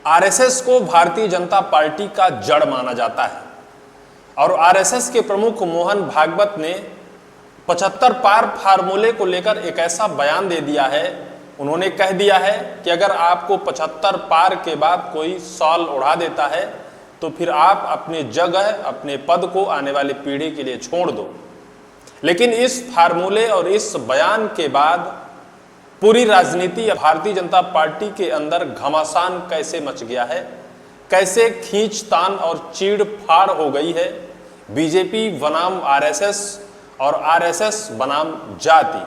RSS को Bharatiya Janata party का जड़ माना जाता है और आरएसएस के प्रमुख मोहन भागवत ने 75 पार फार्मूले को लेकर एक ऐसा बयान दे दिया है। उन्होंने कह दिया है कि अगर आपको 75 पार के बाद कोई सॉल उड़ा देता है तो फिर आप अपनी जगह, अपने पद को आने वाली पीढ़ी के लिए छोड़ दो। लेकिन इस फार्मूले और इस बयान के बाद पूरी राजनीति भारतीय जनता पार्टी के अंदर घमासान कैसे मच गया है, कैसे खींचतान और चीड़ फाड़ हो गई है। बीजेपी बनाम आरएसएस और आरएसएस बनाम जाति,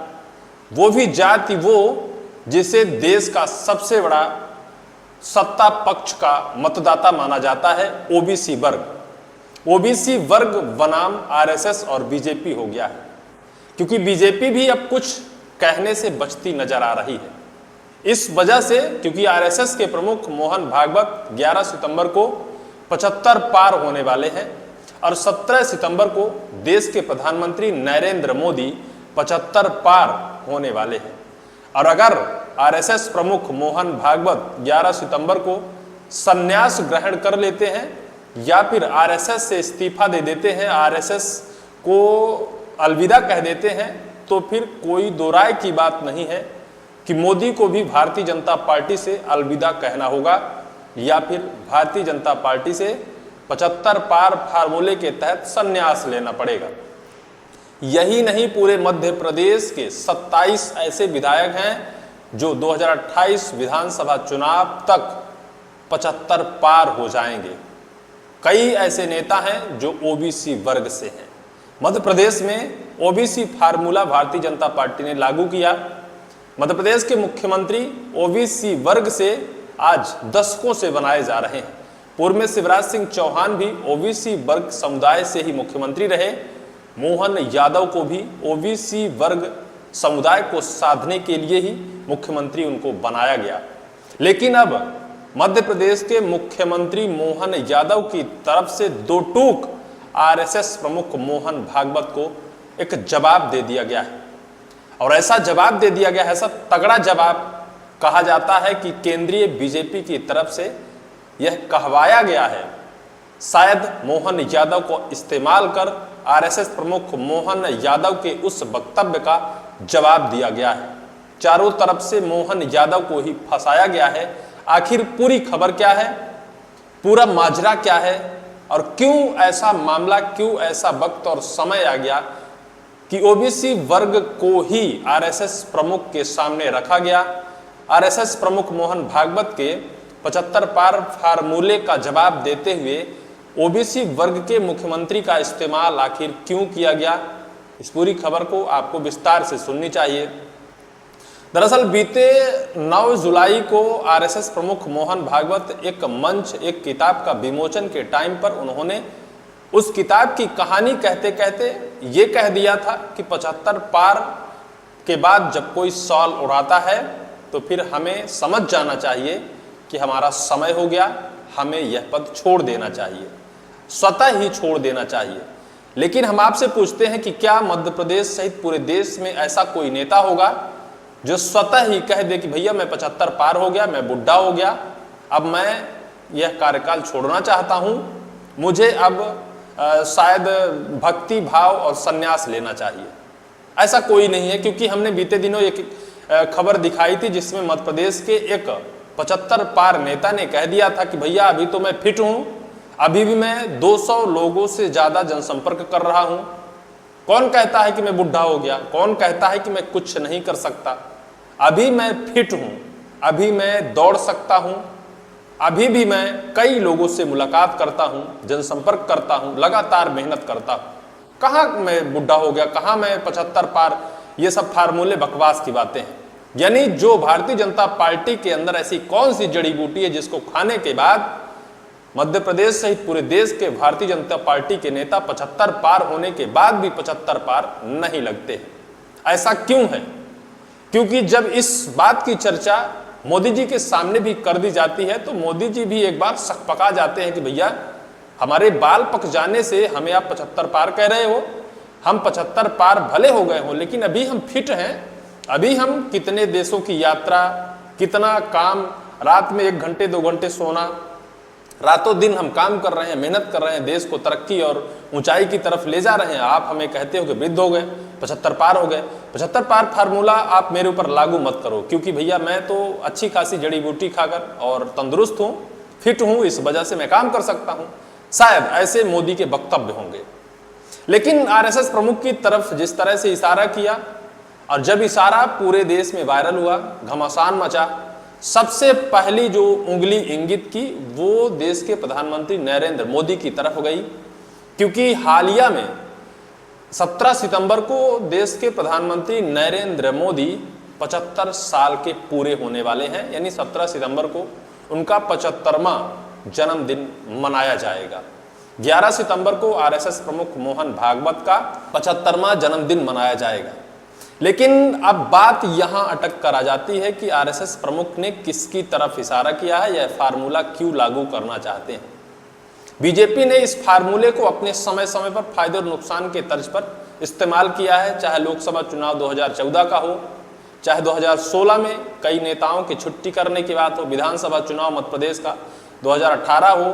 वो भी जाति वो जिसे देश का सबसे बड़ा सत्ता पक्ष का मतदाता माना जाता है, ओबीसी वर्ग। ओबीसी वर्ग बनाम आरएसएस और बीजेपी हो गया है, क्योंकि बीजेपी भी अब कुछ कहने से बचती नजर आ रही है। इस वजह से क्योंकि आरएसएस के प्रमुख मोहन भागवत 11 सितंबर को 75 पार होने वाले हैं और 17 सितंबर को देश के प्रधानमंत्री नरेंद्र मोदी 75 पार होने वाले हैं। और अगर आरएसएस प्रमुख मोहन भागवत 11 सितंबर को संन्यास ग्रहण कर लेते हैं या फिर आरएसएस से इस्तीफा दे देते हैं, आरएसएस को अलविदा कह देते हैं, तो फिर कोई दो राय की बात नहीं है कि मोदी को भी भारतीय जनता पार्टी से अलविदा कहना होगा या फिर भारतीय जनता पार्टी से 75 पार फार्मूले के तहत संन्यास लेना पड़ेगा। यही नहीं, पूरे मध्य प्रदेश के 27 ऐसे विधायक हैं जो 2028 विधानसभा चुनाव तक 75 पार हो जाएंगे। कई ऐसे नेता हैं जो ओबीसी वर्ग से हैं। मध्य प्रदेश में OBC formula Bharatiya Janata party ने लागू किया। मध्य प्रदेश के मुख्यमंत्री ओबीसी वर्ग से आज दशकों से बनाए जा रहे हैं। पूर्व में शिवराज सिंह चौहान भी ओबीसी वर्ग समुदाय से ही मुख्यमंत्री रहे। मोहन यादव को भी ओबीसी वर्ग समुदाय को साधने के लिए ही मुख्यमंत्री उनको बनाया गया। लेकिन अब मध्य प्रदेश के मुख्यमंत्री मोहन यादव की तरफ से दो टूक आरएसएस प्रमुख मोहन भागवत को एक जवाब दे दिया गया है। और ऐसा जवाब दे दिया गया है, ऐसा तगड़ा जवाब कहा जाता है कि केंद्रीय बीजेपी की तरफ से यह कहवाया गया है। शायद मोहन यादव को इस्तेमाल कर आरएसएस प्रमुख मोहन यादव के उस वक्तव्य का जवाब दिया गया है। चारों तरफ से मोहन यादव को ही फंसाया गया है। आखिर पूरी खबर क्या है, पूरा माजरा क्या है और क्यों ऐसा मामला, क्यों ऐसा वक्त और समय आ गया कि ओबीसी वर्ग को ही आरएसएस प्रमुख के सामने रखा गया। आरएसएस प्रमुख मोहन भागवत के 75 पार फार्मूले का जवाब देते हुए ओबीसी वर्ग के मुख्यमंत्री का इस्तेमाल आखिर क्यों किया गया, इस पूरी खबर को आपको विस्तार से सुननी चाहिए। दरअसल बीते 9 जुलाई को आरएसएस प्रमुख मोहन भागवत एक मंच, एक किताब का विमोचन के टाइम पर उन्होंने उस किताब की कहानी कहते कहते ये कह दिया था कि 75 पार के बाद जब कोई सॉल उड़ाता है तो फिर हमें समझ जाना चाहिए कि हमारा समय हो गया, हमें यह पद छोड़ देना चाहिए, स्वतः ही छोड़ देना चाहिए। लेकिन हम आपसे पूछते हैं कि क्या मध्य प्रदेश सहित पूरे देश में ऐसा कोई नेता होगा जो स्वतः ही कह दे कि भैया मैं 75 पार हो गया, मैं बुढ़ा हो गया, अब मैं यह कार्यकाल छोड़ना चाहता हूं, मुझे अब शायद भक्ति भाव और संन्यास लेना चाहिए। ऐसा कोई नहीं है, क्योंकि हमने बीते दिनों एक खबर दिखाई थी जिसमें मध्य प्रदेश के एक 75 पार नेता ने कह दिया था कि भैया अभी तो मैं फिट हूं, अभी भी मैं 200 लोगों से ज्यादा जनसंपर्क कर रहा हूं। कौन कहता है कि मैं बुढ़ा हो गया, कौन कहता है कि मैं कुछ नहीं कर सकता। अभी मैं फिट हूं, अभी मैं दौड़ सकता हूं, अभी भी मैं कई लोगों से मुलाकात करता हूं, जनसंपर्क करता हूं, लगातार मेहनत करता हूं। कहाँ मैं बुढ़ा हो गया, कहाँ मैं 75 पार, ये सब फार्मूले बकवास की बातें हैं। यानी जो भारतीय जनता पार्टी के अंदर ऐसी कौन सी जड़ी बूटी है जिसको खाने के बाद मध्य प्रदेश सहित पूरे देश के भारतीय जनता पार्टी के नेता 75 पार होने के बाद भी 75 पार नहीं लगते हैं। ऐसा क्यों है? क्योंकि जब इस बात की चर्चा मोदी जी के सामने भी कर दी जाती है तो मोदी जी भी एक बार सकपका जाते हैं कि भैया हमारे बाल पक जाने से हमें आप 75 पार कह रहे हो, हम 75 पार भले हो गए हो लेकिन अभी हम फिट हैं, अभी हम कितने देशों की यात्रा, कितना काम रात में 1 घंटे 2 घंटे सोना, रातों दिन हम काम कर रहे हैं, मेहनत कर रहे हैं, देश को तरक्की और ऊंचाई की तरफ ले जा रहे हैं। आप हमें कहते हो कि वृद्ध हो गए, 75 पार हो गए। 75 पार फार्मूला आप मेरे ऊपर लागू मत करो, क्योंकि भैया मैं तो अच्छी खासी जड़ी बूटी खाकर और तंदुरुस्त हूँ, फिट हूँ, इस वजह से मैं काम कर सकता हूँ। शायद ऐसे मोदी के वक्तव्य होंगे। लेकिन आरएसएस प्रमुख की तरफ जिस तरह से इशारा किया, और जब इशारा पूरे देश में वायरल हुआ, घमासान मचा, सबसे पहली जो उंगली इंगित की वो देश के प्रधानमंत्री नरेंद्र मोदी की तरफ गई, क्योंकि हालिया में 17 सितंबर को देश के प्रधानमंत्री नरेंद्र मोदी 75 साल के पूरे होने वाले हैं। यानी 17 सितंबर को उनका 75वां जन्मदिन मनाया जाएगा। 11 सितंबर को आरएसएस प्रमुख मोहन भागवत का 75वां जन्मदिन मनाया जाएगा। लेकिन अब बात यहां अटक कर आ जाती है कि आरएसएस प्रमुख ने किसकी तरफ इशारा किया है, यह फार्मूला क्यों लागू करना चाहते हैं। बीजेपी ने इस फार्मूले को अपने समय समय पर फायदे और नुकसान के तर्ज पर इस्तेमाल किया है, चाहे लोकसभा चुनाव 2014 का हो, चाहे 2016 में कई नेताओं की छुट्टी करने की बात हो, विधानसभा चुनाव मध्य प्रदेश का 2018 हो।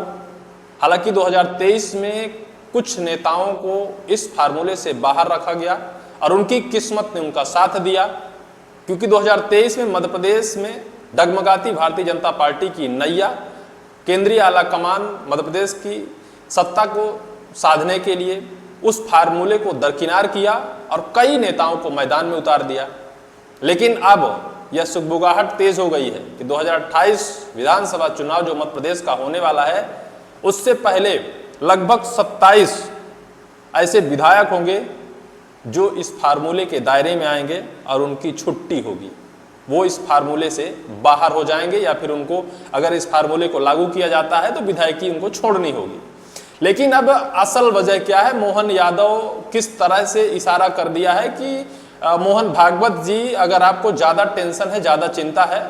हालांकि 2023 में कुछ नेताओं को इस फार्मूले से बाहर रखा गया और उनकी किस्मत ने उनका साथ दिया, क्योंकि 2023 में मध्य प्रदेश में डगमगाती भारतीय जनता पार्टी की नैया केंद्रीय आला कमान मध्य प्रदेश की सत्ता को साधने के लिए उस फार्मूले को दरकिनार किया और कई नेताओं को मैदान में उतार दिया। लेकिन अब यह सुगबुगाहट तेज हो गई है कि 2028 विधानसभा चुनाव जो मध्य प्रदेश का होने वाला है, उससे पहले लगभग 27 ऐसे विधायक होंगे जो इस फार्मूले के दायरे में आएंगे और उनकी छुट्टी होगी, वो इस फार्मूले से बाहर हो जाएंगे, या फिर उनको अगर इस फार्मूले को लागू किया जाता है तो विधायकी उनको छोड़नी होगी। लेकिन अब असल वजह क्या है, मोहन यादव किस तरह से इशारा कर दिया है कि मोहन भागवत जी, अगर आपको ज़्यादा टेंशन है, ज़्यादा चिंता है,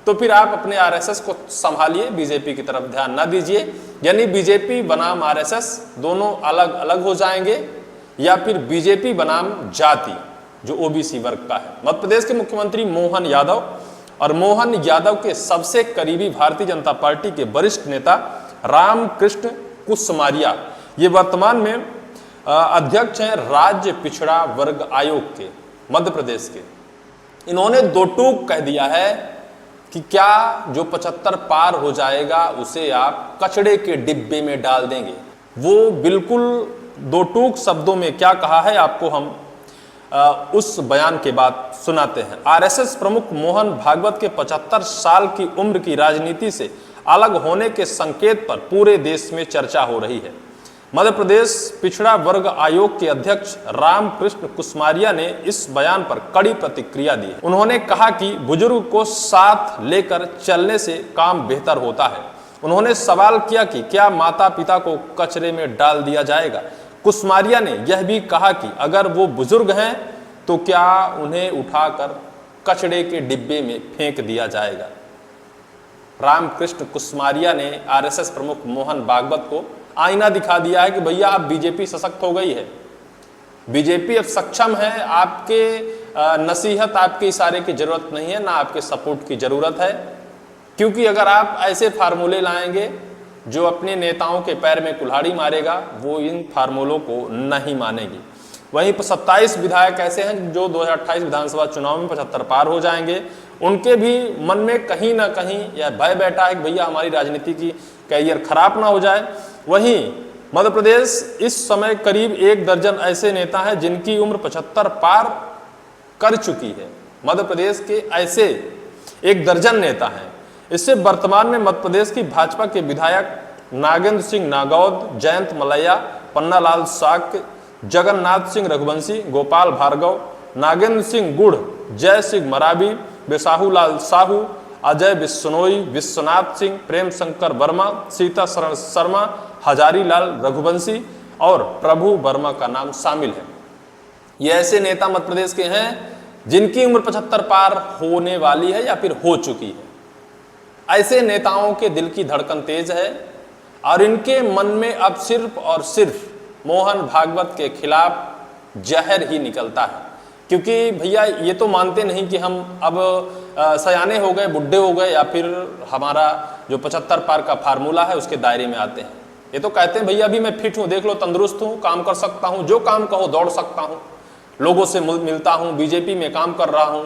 तो फिर आप अपने आरएसएस को संभालिए, बीजेपी की तरफ ध्यान ना दीजिए। यानी बीजेपी बनाम आरएसएस दोनों अलग अलग हो जाएंगे, या फिर बीजेपी बनाम जाति जो ओबीसी वर्ग का है। मध्य प्रदेश के मुख्यमंत्री मोहन यादव और मोहन यादव के सबसे करीबी भारतीय जनता पार्टी के वरिष्ठ नेता रामकृष्ण कुसमारिया, ये वर्तमान में अध्यक्ष हैं राज्य पिछड़ा वर्ग आयोग के मध्य प्रदेश के। इन्होंने दो टूक कह दिया है कि क्या जो 75 पार हो जाएगा उसे आप कचड़े के डिब्बे में डाल देंगे। वो बिल्कुल दो टूक शब्दों में क्या कहा है, आपको हम उस बयान के बाद सुनाते हैं। आरएसएस प्रमुख मोहन भागवत के 75 साल की उम्र की राजनीति से अलग होने के संकेत पर पूरे देश में चर्चा हो रही है। मध्य प्रदेश पिछड़ा वर्ग आयोग के अध्यक्ष रामकृष्ण कुसमारिया ने इस बयान पर कड़ी प्रतिक्रिया दी है। उन्होंने कहा कि बुजुर्ग को साथ लेकर चलने से काम बेहतर होता है। उन्होंने सवाल किया कि क्या माता पिता को कचरे में डाल दिया जाएगा। कुसमारिया ने यह भी कहा कि अगर वो बुजुर्ग हैं तो क्या उन्हें उठाकर कचड़े के डिब्बे में फेंक दिया जाएगा। रामकृष्ण कुसमारिया ने आरएसएस प्रमुख मोहन भागवत को आईना दिखा दिया है कि भैया अब बीजेपी सशक्त हो गई है, बीजेपी अब सक्षम है, आपके नसीहत, आपके इशारे की जरूरत नहीं है, ना आपके सपोर्ट की जरूरत है। क्योंकि अगर आप ऐसे फार्मूले लाएंगे जो अपने नेताओं के पैर में कुल्हाड़ी मारेगा, वो इन फार्मूलों को नहीं मानेगी। वहीं पर 27 विधायक ऐसे हैं जो 2028 विधानसभा चुनाव में 75 पार हो जाएंगे। उनके भी मन में कहीं ना कहीं यह भय बैठा है कि भैया हमारी राजनीति की कैरियर खराब ना हो जाए। वहीं मध्य प्रदेश इस समय करीब 1 दर्जन ऐसे नेता हैं जिनकी उम्र 75 पार कर चुकी है। मध्य प्रदेश के ऐसे 1 दर्जन नेता हैं। इससे वर्तमान में मध्य प्रदेश की भाजपा के विधायक नागेंद्र सिंह नागौद, जयंत मलैया, पन्नालाल साक्य, जगन्नाथ सिंह रघुवंशी, गोपाल भार्गव, नागेंद्र सिंह गुड़, जय सिंह मरावी, बेसाहूलाल साहू, अजय बिश्नोई, विश्वनाथ सिंह, प्रेम शंकर वर्मा, सीता शरण शर्मा, हजारी लाल रघुवंशी और प्रभु वर्मा का नाम शामिल है। ये ऐसे नेता मध्य प्रदेश के हैं जिनकी उम्र 75 पार होने वाली है या फिर हो चुकी है। ऐसे नेताओं के दिल की धड़कन तेज है और इनके मन में अब सिर्फ और सिर्फ मोहन भागवत के खिलाफ जहर ही निकलता है। क्योंकि भैया ये तो मानते नहीं कि हम अब सयाने हो गए, बुढ़े हो गए, या फिर हमारा जो 75 पार का फार्मूला है उसके दायरे में आते हैं। ये तो कहते हैं भैया अभी मैं फिट हूँ, देख लो, तंदुरुस्त हूँ, काम कर सकता हूँ, जो काम कहो दौड़ सकता हूँ, लोगों से मिलता हूँ, बीजेपी में काम कर रहा हूँ,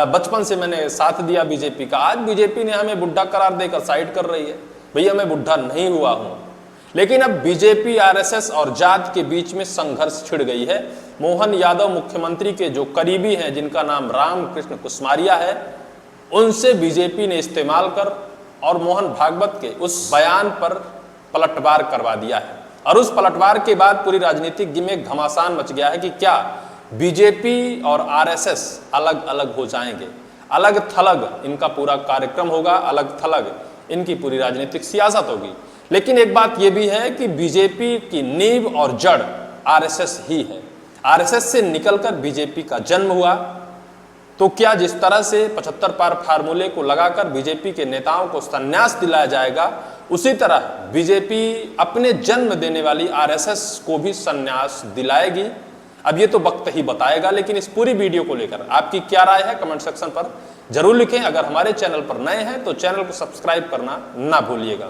बचपन से मैंने साथ दिया बीजेपी का। आज बीजेपी ने हमें बुढ़ा करार देकर साइड कर रही है। भैया मैं बुढ़ा नहीं हुआ हूँ, लेकिन अब बीजेपी, आरएसएस और जात के बीच में संघर्ष छिड़ गई है। मोहन यादव मुख्यमंत्री के जो करीबी हैं, जिनका नाम रामकृष्ण कुसमारिया है, उनसे बीजेपी ने इस्तेमाल कर और मोहन भागवत के उस बयान पर पलटवार करवा दिया है। और उस पलटवार के बाद पूरी राजनीतिक में घमासान मच गया है कि क्या बीजेपी और आरएसएस अलग अलग हो जाएंगे, अलग थलग इनका पूरा कार्यक्रम होगा, अलग थलग इनकी पूरी राजनीतिक सियासत होगी। लेकिन एक बात यह भी है कि बीजेपी की नींव और जड़ आरएसएस ही है। आरएसएस से निकलकर बीजेपी का जन्म हुआ। तो क्या जिस तरह से 75 पार फार्मूले को लगाकर बीजेपी के नेताओं को संन्यास दिलाया जाएगा, उसी तरह बीजेपी अपने जन्म देने वाली आरएसएस को भी संन्यास दिलाएगी। अब ये तो वक्त ही बताएगा। लेकिन इस पूरी वीडियो को लेकर आपकी क्या राय है, कमेंट सेक्शन पर जरूर लिखें। अगर हमारे चैनल पर नए हैं तो चैनल को सब्सक्राइब करना ना भूलिएगा।